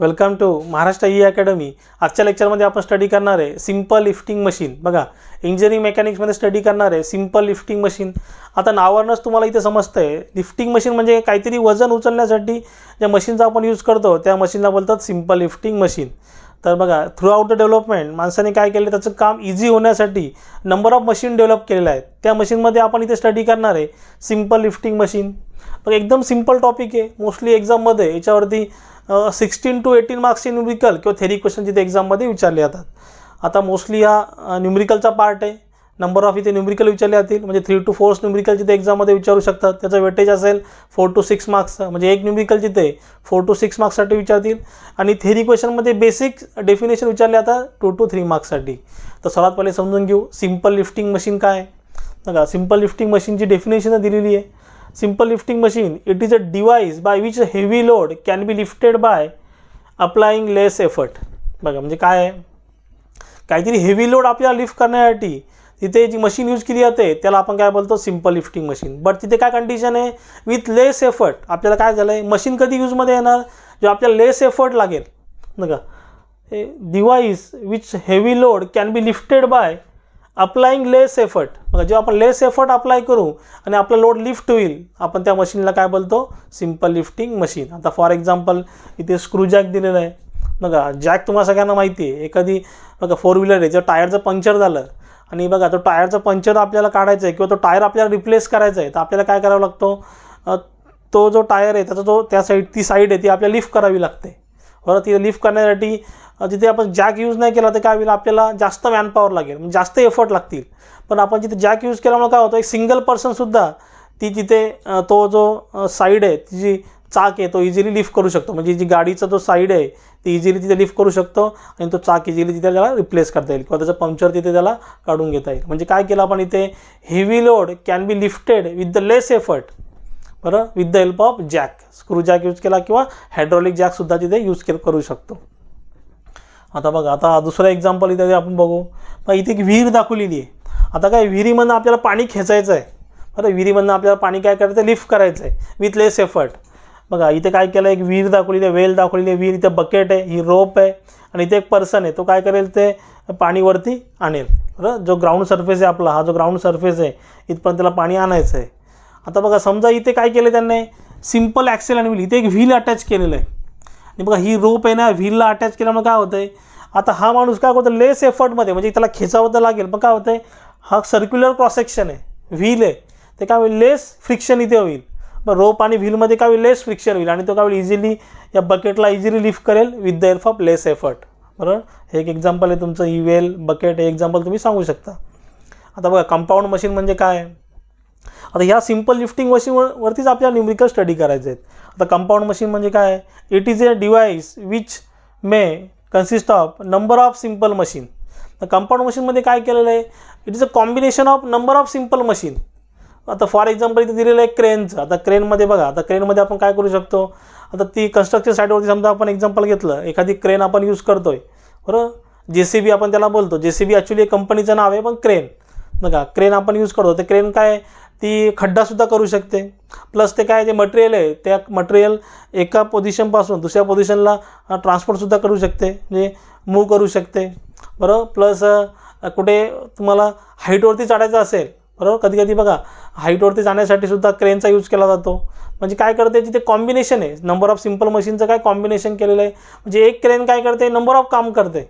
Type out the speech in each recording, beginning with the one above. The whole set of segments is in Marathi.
Welcome to Maharashtra E academy. आजच्या लेक्चरमध्ये आपण स्टडी करणार आहे सिंपल लिफ्टिंग मशीन। बघा, इंजिनिअरिंग मेकॅनिक्समध्ये स्टडी करणार आहे सिंपल लिफ्टिंग मशीन। आता नावावरूनच तुम्हाला इथे समजतंय लिफ्टिंग मशीन म्हणजे काहीतरी वजन उचलण्यासाठी ज्या मशीनचा आपण यूज करतो त्या मशीनला बोलतात सिंपल लिफ्टिंग मशीन। तर बघा, थ्रू आउट द डेव्हलपमेंट माणसाने काय केलं, त्याचं काम इझी होण्यासाठी नंबर ऑफ मशीन डेव्हलप केलेले आहेत। त्या मशीनमध्ये आपण इथे स्टडी करणार आहे सिंपल लिफ्टिंग मशीन। बघा, एकदम सिंपल टॉपिक आहे। मोस्टली एक्झाममध्ये याच्यावरती 16 to 18 मार्क्सचे न्यूमरिकल किंवा थेरी क्वेश्चन जिथे एक्झाममध्ये विचारले जातात। आता मोस्टली हा न्यूमरिकलचा पार्ट आहे। नंबर ऑफ इथे न्यूमरिकल विचारले जातील, म्हणजे 3 to 4 न्यूमरिकल जिथे एक्झाममध्ये विचारू शकतात। त्याचं वेटेज असेल 4 to 6 मार्क्स, म्हणजे एक न्यूमरिकल जिथे 4 to 6 मार्क्ससाठी विचारतील। आणि थेरी क्वेश्चनमध्ये बेसिक डेफिनेशन विचारले जातात 2 to 3 मार्क्ससाठी। तर सर्वात पहिले समजून घेऊ सिंपल लिफ्टिंग मशीन काय आहे। बघा, सिंपल लिफ्टिंग मशीनची डेफिनेशन दिलेली आहे। Simple lifting machine, it is a device by which a heavy load can be lifted by applying less effort। बघा, म्हणजे काय आहे, काहीतरी हेवी लोड आपल्याला लिफ्ट करण्यासाठी तिथे जी मशीन यूज केली जाते त्याला आपण काय बोलतो सिंपल लिफ्टिंग मशीन। बट तिथे काय कंडिशन आहे, विथ लेस एफर्ट। आपल्याला काय झालं आहे, मशीन कधी यूजमध्ये येणार, जो आपल्याला लेस एफर्ट लागेल। बघा, device which heavy load can be lifted by applying less effort. बघा, जेव्हा आपण लेस एफर्ट अप्लाय करू आणि आपला लोड लिफ्ट होईल, आपण त्या मशीनला काय बोलतो सिंपल लिफ्टिंग मशीन। आता फॉर एक्झाम्पल इथे स्क्रू जॅक दिलेला आहे। बघा, जॅक तुम्हाला सगळ्यांना माहिती आहे। एखादी बघा 4 व्हीलर आहे, जर टायरचं पंक्चर झालं आणि बघा तो टायरचं पंक्चर आपल्याला काढायचं आहे किंवा तो टायर आपल्याला रिप्लेस करायचा आहे, तर आपल्याला काय करावं लागतो, तो जो टायर आहे त्याचा ती साईड आहे ती आपल्याला लिफ्ट करावी लागते। बरं, ती लिफ्ट करण्यासाठी जिथे आपण जॅक यूज नाही केला तर काय होईल, आपल्याला जास्त मॅनपॉवर लागेल, म्हणजे जास्त एफर्ट लागतील। पण आपण जिथे जॅक यूज केल्यामुळे काय होतं, एक सिंगल पर्सनसुद्धा ती तिथे तो जो साईड आहे, ती जी चाक आहे तो इझिली लिफ्ट करू शकतो। म्हणजे जी गाडीचा जो साईड आहे ती इझिली तिथे लिफ्ट करू शकतो आणि तो चाक इझिली तिथे त्याला रिप्लेस करता येईल किंवा त्याचं पंक्चर तिथे त्याला काढून घेता येईल। म्हणजे काय केलं आपण इथे, heavy load can be lifted with the less effort, बरं, with the help of jack. Screw jack use केला किंवा हायड्रॉलिक जॅकसुद्धा तिथे यूज करू शकतो। आता बघा, आता दुसरं एक्झाम्पल इथे आपण बघू। मग इथे एक विहीर दाखवलेली आहे। आता काय, विहिरीमधनं आपल्याला पाणी खेचायचं आहे, बरं, विहिरीमधनं आपल्याला पाणी काय करायचं आहे, लिफ्ट करायचं आहे विथ लेस एफर्ट। बघा, इथे काय केलं, एक विहीर दाखवलेली आहे, वेल दाखवलेली आहे, विहीर, इथे बकेट आहे, ही रोप आहे आणि इथे एक पर्सन आहे, तो काय करेल, ते पाणीवरती आणेल। बरं, जो ग्राउंड सरफेस आहे आपला, हा जो ग्राउंड सरफेस आहे इथपर्यंत त्याला पाणी आणायचं आहे। आता बघा, समजा इथे काय केलं त्यांनी, सिंपल ॲक्सेल आणि व्हील, इथे एक व्हील अटॅच केलेलं आहे आणि बघा ही रोप आहे ना, व्हीलला अटॅच केल्यामुळे काय होतं आहे, आता हा माणूस काय करतो, लेस एफर्टमध्ये, म्हणजे त्याला खेचावं तर लागेल पण काय होतं आहे, हा सर्क्युलर क्रॉस सेक्शन आहे, व्हील आहे, ते काय होईल, लेस फ्रिक्शन इथे होईल। मग रोप आणि व्हीलमध्ये काय होईल, लेस फ्रिक्शन होईल आणि तो काय होईल, इझिली या बकेटला इझिली लिफ्ट करेल with the help of less effort. बरोबर, हे एक एक्झाम्पल आहे तुमचं, ही वेल, बकेट, हे एक्झाम्पल तुम्ही सांगू शकता। आता बघा, कंपाऊंड मशीन म्हणजे काय, आता ह्या सिंपल लिफ्टिंग मशीनवरतीच आपल्याला न्यूमरिकल स्टडी करायचे आहेत। आता कंपाऊंड मशीन म्हणजे काय, it is a device which may consist of number of simple machine. तर कंपाऊंड मशीनमध्ये काय केलेलं आहे, it is a combination of number of simple machine. आता फॉर एक्झाम्पल इथे दिलेलं आहे क्रेनचं। आता क्रेनमध्ये बघा, आता क्रेनमध्ये आपण काय करू शकतो, आता ती कन्स्ट्रक्शन साईडवरती समजा आपण एक्झाम्पल घेतलं, एखादी क्रेन आपण यूज करतो आहे, बरोबर, JCB आपण त्याला बोलतो। JCB ॲक्च्युली एक कंपनीचं नाव आहे, पण क्रेन, बघा क्रेन आपण यूज करतो, ते क्रेन काय, ती खड्डासुद्धा करू शकते, प्लस ते काय, जे मटेरियल आहे त्या मटेरियल एका पोझिशनपासून दुसऱ्या पोझिशनला ट्रान्सपोर्टसुद्धा करू शकते, म्हणजे मूव्ह करू शकते, बरोबर। प्लस कुठे तुम्हाला हाईटवरती चढायचं असेल, बरोबर, कधी कधी बघा हाईटवरती जाण्यासाठी सुद्धा क्रेनचा यूज केला जातो। म्हणजे काय करते, जिथे कॉम्बिनेशन आहे, नंबर ऑफ सिंपल मशीनचं काय कॉम्बिनेशन केलेलं आहे, म्हणजे एक क्रेन काय करते, नंबर ऑफ काम करते,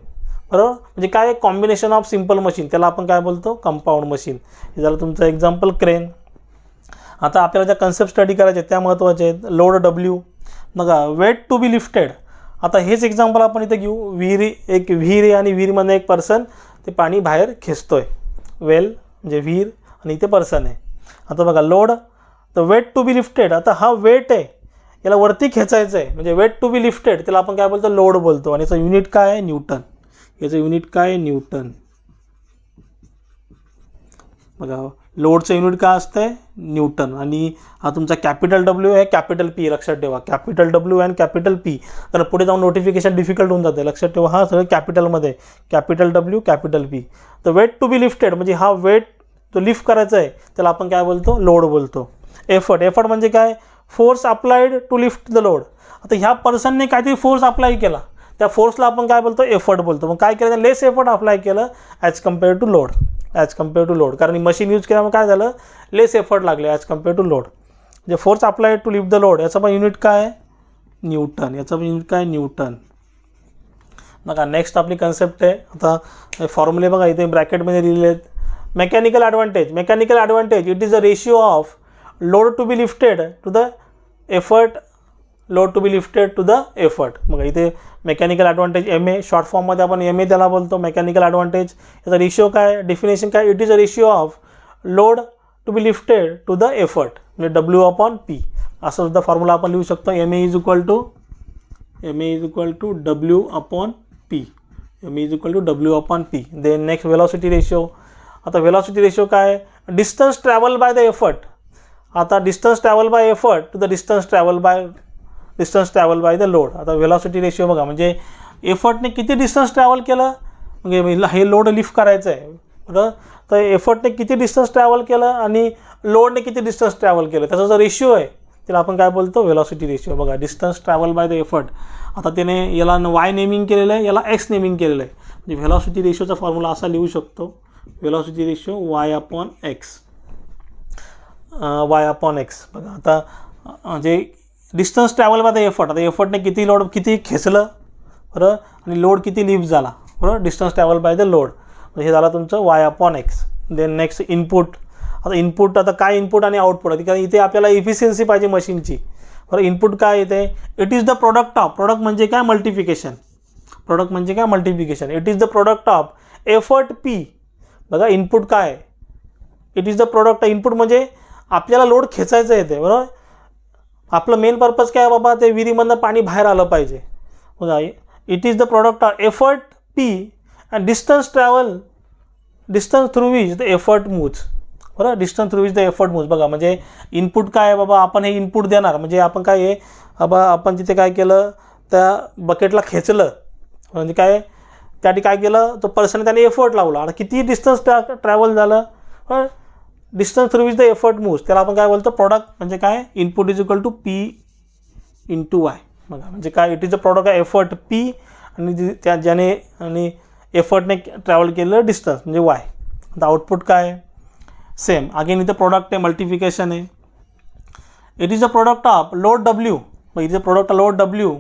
बरोबर, म्हणजे काय, कॉम्बिनेशन ऑफ सिंपल मशीन, त्याला आपण काय बोलतो कंपाऊंड मशीन। हे झालं तुमचं एक्झाम्पल क्रेन। आता आपल्याला ज्या कन्सेप्ट स्टडी करायचे त्या महत्त्वाचे आहेत। लोड W, बघा, वेट टू बी लिफ्टेड। आता हेच एक्झाम्पल आपण इथे घेऊ, एक विहीर आहे आणि विहीरमधनं एक पर्सन ते पाणी बाहेर खेचतोय, वेल म्हणजे विहीर आणि इथे पर्सन आहे। आता बघा, लोड, तर वेट टू बी लिफ्टेड, आता हा वेट आहे, याला वरती खेचायचं आहे, म्हणजे वेट टू बी लिफ्टेड, त्याला आपण काय बोलतो, लोड बोलतो। आणि याचं युनिट काय आहे, न्यूटन। याचं युनिट काय आहे, न्यूटन। बघा, लोडचं युनिट काय असतं, न्यूटन। आणि हा तुमचा कॅपिटल W आहे, कॅपिटल P, लक्षात ठेवा, कॅपिटल W आणि कॅपिटल P, तर पुढे जाऊन नोटिफिकेशन डिफिकल्ट होऊन जाते, लक्षात ठेवा, हा सगळं कॅपिटलमध्ये, कॅपिटल W कॅपिटल P। तर वेट टू बी लिफ्टेड म्हणजे हा वेट जो लिफ्ट करायचा आहे त्याला आपण काय बोलतो, लोड बोलतो। एफर्ट, एफर्ट म्हणजे काय, force applied to lift the load. आता ह्या पर्सनने काहीतरी फोर्स अप्लाय केला, त्या फोर्सला आपण काय बोलतो, एफर्ट बोलतो. मग काय केलं, लेस एफर्ट अप्लाय केलं as compare to load, as compare to load. कारण मशीन यूज केल्यामुळे काय झालं, लेस एफर्ट लागले ॲज कम्पेअर टू लोड. जे force applied to lift the load याचं पण युनिट काय आहे, न्यूटन. याचं पण युनिट काय, न्यूटन. बघा नेक्स्ट आपली कन्सेप्ट आहे. आता फॉर्म्युले बघा इथे ब्रॅकेटमध्ये लिहिलेले आहेत. Mechanical advantage. Mechanical advantage it is the ratio of load to be lifted to the effort, load to be lifted to the effort. बघा इथे mechanical advantage M A, short फॉर्ममध्ये आपण एम ए त्याला बोलतो. मेकॅनिकल ॲडव्हान्टेज याचा रेशिओ काय, डेफिनेशन काय, it is a ratio of load to be lifted to the effort, म्हणजे डब्ल्यू अपॉन पी. असं सुद्धा फॉर्म्युला आपण लिहू शकतो. M A is equal to W upon P. M A is equal to W upon P. Then next velocity ratio. आता वेलॉसिटी रेशिओ काय, distance travel by the effort. आता distance travel by effort to the distance travel by the load. आता वेलॉसिटी रेशिओ बघा, म्हणजे एफर्टने किती डिस्टन्स ट्रॅव्हल केलं, म्हणजे हे लोड लिफ्ट करायचं आहे बरं, तर एफर्टने किती डिस्टन्स ट्रॅव्हल केलं आणि लोडने किती डिस्टन्स ट्रॅव्हल केलं, त्याचा जो रेशिओ आहे त्याला आपण काय बोलतो, वेलॉसिटी रेशिओ. बघा distance travel by the effort. आता त्याने याला वाय नेमिंग केलेलं आहे, याला एक्स नेमिंग केलेलं आहे. म्हणजे व्हेलॉसिटी रेशिओचा फॉर्म्युला असा लिहू शकतो, velocity ratio Y upon x. बघा आता जे distance travel by the effort, आता एफर्टने किती लोड, किती खेचलं बरं, आणि लोड किती लिफ्ट झाला बरं, distance travel by the load, हे झालं तुमचं Y upon X. Then next input. आता इनपुट, आता काय इनपुट आणि आउटपुट आहे, कारण इथे आपल्याला इफिशियन्सी पाहिजे मशीनची बरं. इनपुट काय येते, it is the product of, product म्हणजे काय, मल्टिफिकेशन. प्रोडक्ट म्हणजे काय, multiplication. It is the product of effort P. बघा इनपुट काय, it is the product. Input म्हणजे आपल्याला लोड खेचायचं येते बरोबर. आपलं मेन पर्पज काय बाबा, ते विहिरीमधनं पाणी बाहेर आलं पाहिजे. बघा it is the product of effort P and distance through which the effort moves बरं, distance through which the effort moves. बघा म्हणजे इनपुट काय आहे बाबा, आपण हे इनपुट देणार, म्हणजे आपण काय आहे बाबा, आपण तिथे काय केलं, त्या बकेटला खेचलं, म्हणजे काय त्यासाठी काय केलं, तो पर्सन त्याने एफर्ट लावला. आता किती डिस्टन्स ट्रॅव्हल झालं, distance through which the effort moves, त्याला आपण काय बोलतो, प्रोडक्ट. म्हणजे काय, input is equal to P into Y. बघा म्हणजे काय, it is the product of effort P आणि त्या ज्याने आणि एफर्टने ट्रॅव्हल केलेलं डिस्टन्स म्हणजे वाय. आता आउटपुट काय, सेम अगेन इथं प्रोडक्ट आहे, मल्टिफिकेशन आहे. It is the product of load W, मग इथे product of load W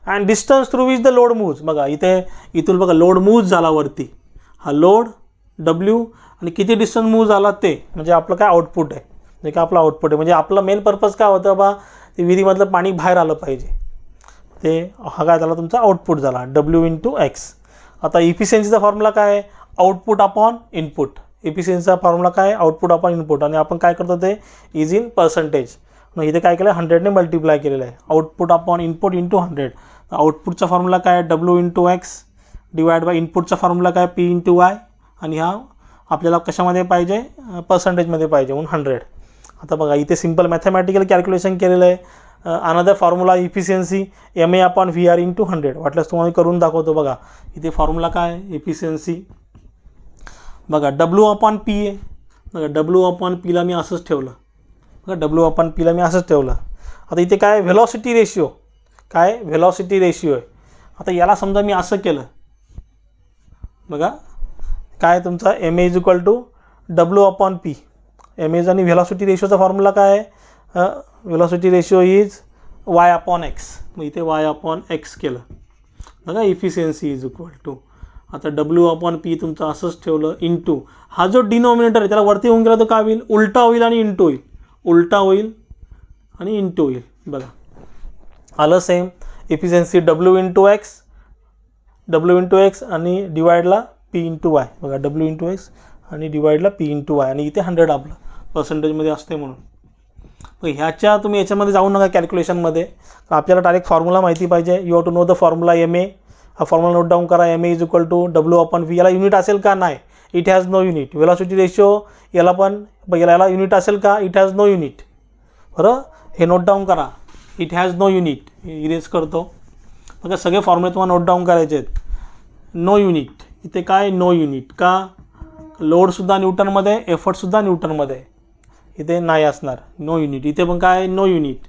and distance through which the load moves. बघा इथून बघा लोड मूव्ह झाला वरती, हा लोड डब्ल्यू आणि किती डिस्टन्स मूव्ह झाला ते म्हणजे आपलं काय आउटपुट आहे. म्हणजे काय आपलं आउटपुट आहे, म्हणजे आपलं मेन पर्पज काय होतं बा, ते विहिरीमधलं पाणी बाहेर आलं पाहिजे, ते हा काय झाला तुमचा आउटपुट झाला, डब्ल्यू इंटू एक्स. आता इफिशियन्सीचा फॉर्म्युला काय आहे, आउटपुट अपॉन इनपुट. इफिशियन्सीचा फॉर्म्युला काय, आउटपुट अपॉन इनपुट, आणि आपण काय करतो ते इज इन पर्सेंटेज. मग इथे काय केलं, 100ने मल्टिप्लाय केलेलं आहे, आउटपुट अपॉन इनपुट इंटू 100. आउटपुटचा फॉर्म्युला काय, W into x divide by इनपुटचा फॉर्म्युला काय, पी इंटू वाय, आणि हा आपल्याला कशामध्ये पाहिजे, पर्सेंटेजमध्ये पाहिजे म्हणून 100. आता बघा इथे सिंपल मॅथमॅटिकल कॅल्क्युलेशन केलेलं आहे. Another formula efficiency M A upon V R into 100. वाटल्यास तुम्हाला करून दाखवतो. बघा इथे फॉर्म्युला काय, इफिशियन्सी बघा डब्ल्यू अपॉन पी आहे. बघा डब्ल्यू अपॉन पीला मी असंच ठेवलं, बघा डब्ल्यू अपॉन पीला मी असंच ठेवलं. आता इथे काय, व्हेलॉसिटी रेशिओ, काय व्हेलॉसिटी रेशिओ आहे. आता याला समजा मी असं केलं, बघा काय तुमचा M A is equal to W upon P. M A आणि व्हेलॉसिटी रेशिओचा फॉर्म्युला काय आहे, velocity ratio is Y upon X. मग इथे वाय अपॉन एक्स केलं, बघा इफिशियन्सी इज इक्वल टू. आता डब्ल्यू अपॉन पी तुमचं असंच ठेवलं इंटू हा जो डिनॉमिनेटर आहे त्याला वरती होऊन गेला तर काय होईल, उलटा होईल आणि इंटू होईल, उलटा होईल आणि इंटू होईल. बघा आलं same. Efficiency W into x आणि डिवाइडला पी इंटू वाय. बघा डब्ल्यू इंटू एक्स आणि डिवाइडला पी इंटू वाय, आणि इथे 100 आपलं पर्सेंटेजमध्ये असते म्हणून. मग ह्याच्या तुम्ही याच्यामध्ये जाऊ नका कॅल्क्युलेशनमध्ये, आपल्याला डायरेक्ट फॉर्म्युला माहिती पाहिजे. You have to know the formula M A. हा फॉर्म्युला नोट डाऊन करा, M A is equal to W upon V. याला युनिट असेल का, नाही, it has no unit. Velocity ratio याला पण याला युनिट असेल का, इट हॅज नो युनिट. बरं हे नोट डाऊन करा, it has no unit. Erase करतो. बघा सगळे फॉर्म्युले तुम्हाला नोट डाऊन करायचे आहेत. नो युनिट, इथे काय नो युनिट का, लोडसुद्धा न्यूटनमध्ये, एफर्टसुद्धा न्यूटनमध्ये. इथे नाही असणार, नो युनिट. इथे पण काय, नो युनिट.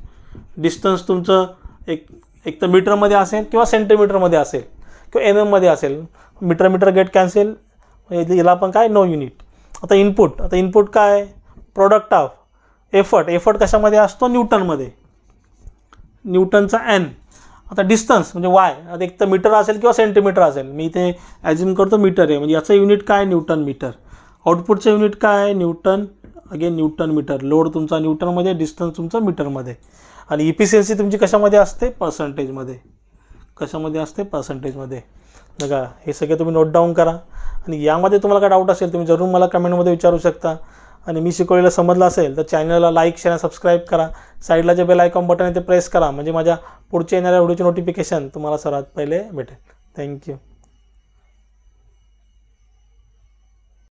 डिस्टन्स तुमचं एक तर मीटरमध्ये असेल किंवा सेंटीमीटरमध्ये असेल किंवा एमएममध्ये असेल. मीटर गेट कॅन्सल, याला पण काय, नो युनिट. आता इनपुट काय, प्रोडक्ट ऑफ एफर्ट कशामध्ये असतो, न्यूटनमध्ये, न्यूटनचा एन. आता डिस्टन्स म्हणजे वाय, आता एक तर मीटर असेल किंवा सेंटीमीटर असेल. मी इथे ॲज्युम करतो मीटर आहे, म्हणजे याचं युनिट काय, न्यूटन मीटर. आउटपुटचं युनिट काय, newton, again newton metre. Load तुमचा न्यूटनमध्ये, डिस्टन्स तुमचं मीटरमध्ये. आणि इफिशियन्सी तुमची कशामध्ये असते, पर्सेंटेजमध्ये. कशामध्ये असते, पर्सेंटेजमध्ये. बघा हे सगळे तुम्ही नोट डाऊन करा. आणि यामध्ये तुम्हाला काय डाऊट असेल तुम्ही जरूर मला कमेंटमध्ये विचारू शकता. आणि मी शिकवलेलं समजलं असेल तर चॅनलला लाईक, शेअर, सबस्क्राईब करा. साईडला जे बेल आयकॉन बटन आहे ते प्रेस करा, म्हणजे माझ्या पुढच्या येणाऱ्या व्हिडिओची नोटिफिकेशन तुम्हाला सर्वात पहिले भेटेल. थँक्यू.